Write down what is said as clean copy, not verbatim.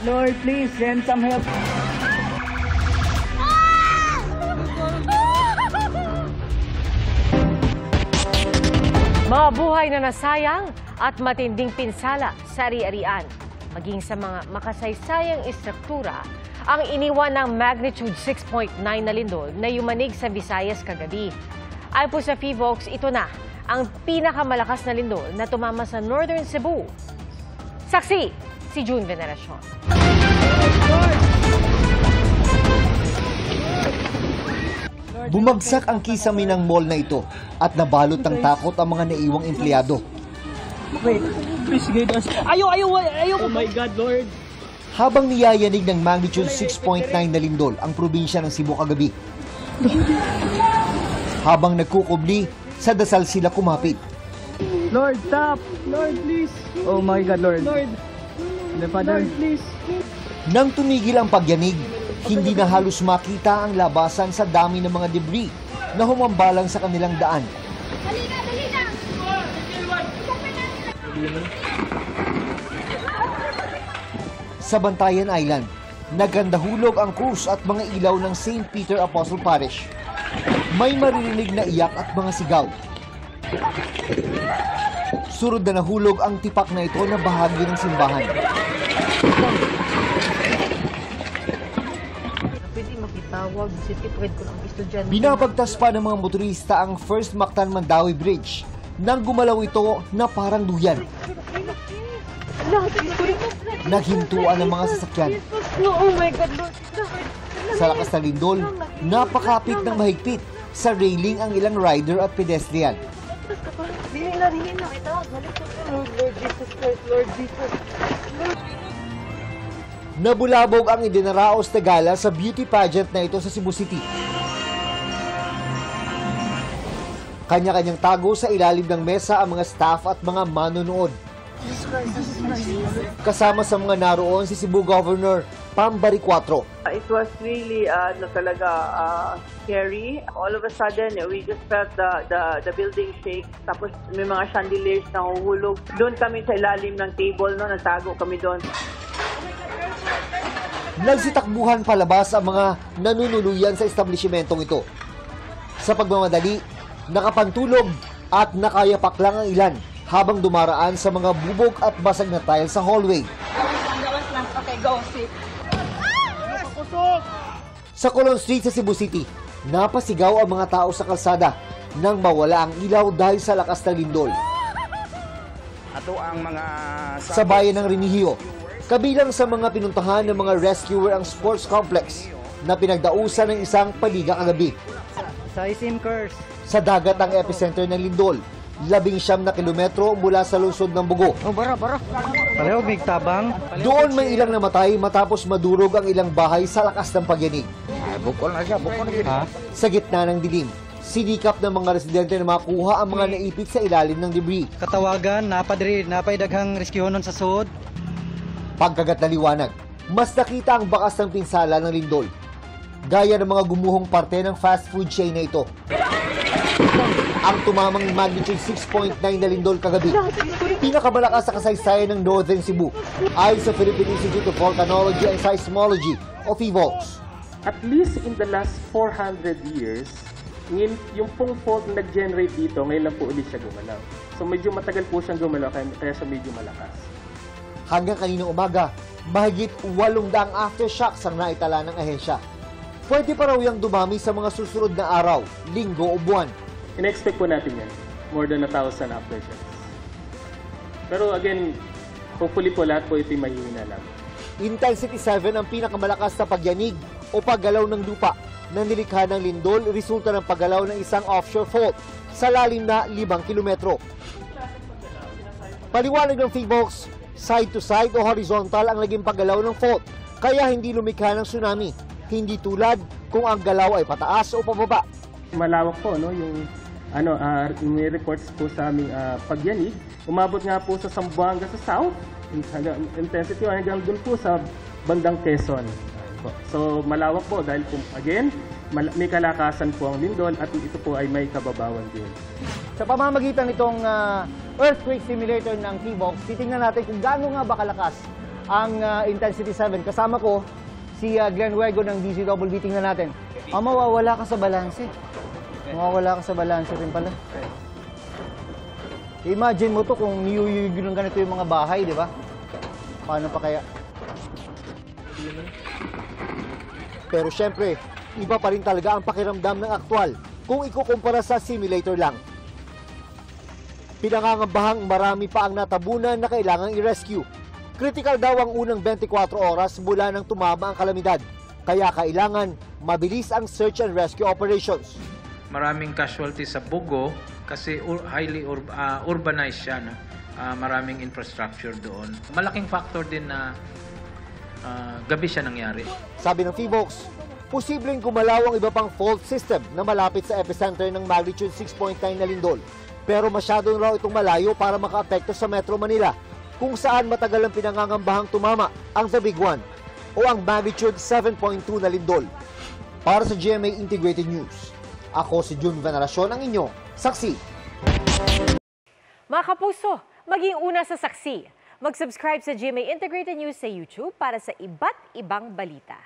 Lord, please send some help. Mga buhay na nasayang at matinding pinsala sa ari-arian, maging sa mga makasaysayang istruktura, ang iniwan ng magnitude 6.9 na lindol na yumanig sa Visayas kagabi. Ayon po sa PHIVOLCS, ito na ang pinakamalakas na lindol na tumama sa Northern Cebu. Saksi, si June Veneracion. Bumagsak ang kisame ng mall na ito at nabalot ng takot ang mga naiwang empleyado. Wait, please guide us. Ayaw! Oh my God, Lord! Habang niyayanig ng magnitude 6.9 na lindol ang probinsya ng Cebu kagabi. Habang nagkukubli, sa dasal sila kumapit. Lord, stop! Lord, please! Oh my God, Lord! Lord! Father, Lord, please! Nang tumigil ang pagyanig, hindi na halos makita ang labasan sa dami ng mga debris na humambalang sa kanilang daan. Sa Bantayan Island, nagandahulog ang krus at mga ilaw ng St. Peter Apostle Parish. May maririnig na iyak at mga sigaw. Surod na nahulog ang tipak na ito na bahagi ng simbahan. Binabagtas pa ng mga motorista ang First Mactan-Mandawi Bridge nang gumalaw ito na parang duyan. Naghintuan ang mga sasakyan. Sa lakas na lindol, napakapit ng mahigpit sa railing ang ilang rider at pedestrian. Nabulabog ang idinaraos na gala sa beauty pageant na ito sa Cebu City. Kanya-kanyang tago sa ilalim ng mesa ang mga staff at mga manonood. Kasama sa mga naroon si Cebu Governor Pambari 4. It was really scary. All of a sudden, we just felt the building shake. Tapos may mga chandeliers na huhulog. Doon kami sa ilalim ng table, no, nagtago kami doon. Nagsitakbuhan palabas ang mga nanunuluyan sa establishmentong ito. Sa pagmamadali, nakapantulog at nakayapak lang ang ilan habang dumaraan sa mga bubog at basag na tile sa hallway. Sa Colon Street sa Cebu City, napasigaw ang mga tao sa kalsada nang mawala ang ilaw dahil sa lakas ng lindol. Sa bayan ng Remigio, kabilang sa mga pinuntahan ng mga rescuer ang sports complex na pinagdausan ng isang paliga kagabi. Sa dagat ang epicenter ng lindol, 19 na kilometro mula sa lungsod ng Bugo. Pareho, big tabang. Doon may ilang namatay matapos madurog ang ilang bahay sa lakas ng pagyanig. Bukol na siya. Sa gitna ng dilim, sinikap ng mga residente na makuha ang mga naipit sa ilalim ng debris. Katawagan, napaidaghang rescuehonon sa sud. Pagkagat na liwanag, mas nakita ang bakas ng pinsala ng lindol. Gaya ng mga gumuhong parte ng fast food chain na ito. Ang tumamang magnitude 6.9 na lindol kagabi, pinakamalakas sa kasaysayan ng Northern Cebu, ayon sa Philippine Institute of Volcanology and Seismology o PHIVOLCS. At least in the last 400 years, yung pong fault na nag-generate dito, ngayon lang po ulit siya gumalaw. So medyo matagal po siyang gumalaw, kaya siya medyo malakas. Hanggang kaninang umaga, mahigit 800 aftershocks ang naitala ng ahensya. Pwede pa raw yung dumami sa mga susunod na araw, linggo o buwan. In-expect po natin yan. More than 1,000 aftershocks. Pero again, hopefully po lahat po ito'y mahihina lang. Intensity 7 ang pinakamalakas na pagyanig o paggalaw ng lupa na nilikha ng lindol resulta ng paggalaw ng isang offshore fault sa lalim na 5 kilometro. Paliwanag ng PHIVOLCS, side to side o horizontal ang naging paggalaw ng fault, kaya hindi lumikha ng tsunami. Hindi tulad kung ang galaw ay pataas o pababa. Malawak po, no, yung may reports po sa aming pagyanig. Umabot nga po sa Zamboanga sa south, intensity hanggang dun po sa bandang Quezon. So malawak po dahil po, again, may kalakasan po ang lindol at ito po ay may kababawan din. Sa pamamagitan nitong earthquake simulator ng PHIVOLCS, titingnan natin kung gaano nga ba kalakas ang Intensity 7. Kasama ko si Glenn Huego ng DZWB. Tingnan natin. Mawawala ka sa balanse. Mawawala ka sa balanse rin pala. Imagine mo to kung niyuyuyug ng ganito yung mga bahay, di ba? Paano pa kaya? Pero syempre, iba pa rin talaga ang pakiramdam ng aktwal kung ikukumpara sa simulator lang. Pinangangambahang marami pa ang natabunan na kailangang i-rescue. Critical daw ang unang 24 oras mula nang tumama ang kalamidad. Kaya kailangan mabilis ang search and rescue operations. Maraming casualties sa Bugo kasi highly urbanized siya. No? Maraming infrastructure doon. Malaking factor din na gabi siya nangyari. Sabi ng PHIVOLCS, posibleng gumalaw ang iba pang fault system na malapit sa epicenter ng magnitude 6.9 na lindol. Pero masyado raw itong malayo para makaapekto sa Metro Manila, kung saan matagal ang pinangangambahang tumama ang The Big One o ang magnitude 7.2 na lindol. Para sa GMA Integrated News, ako si Jun Veneracion, ang inyong saksi. Mga kapuso, maging una sa saksi. Mag-subscribe sa GMA Integrated News sa YouTube para sa iba't ibang balita.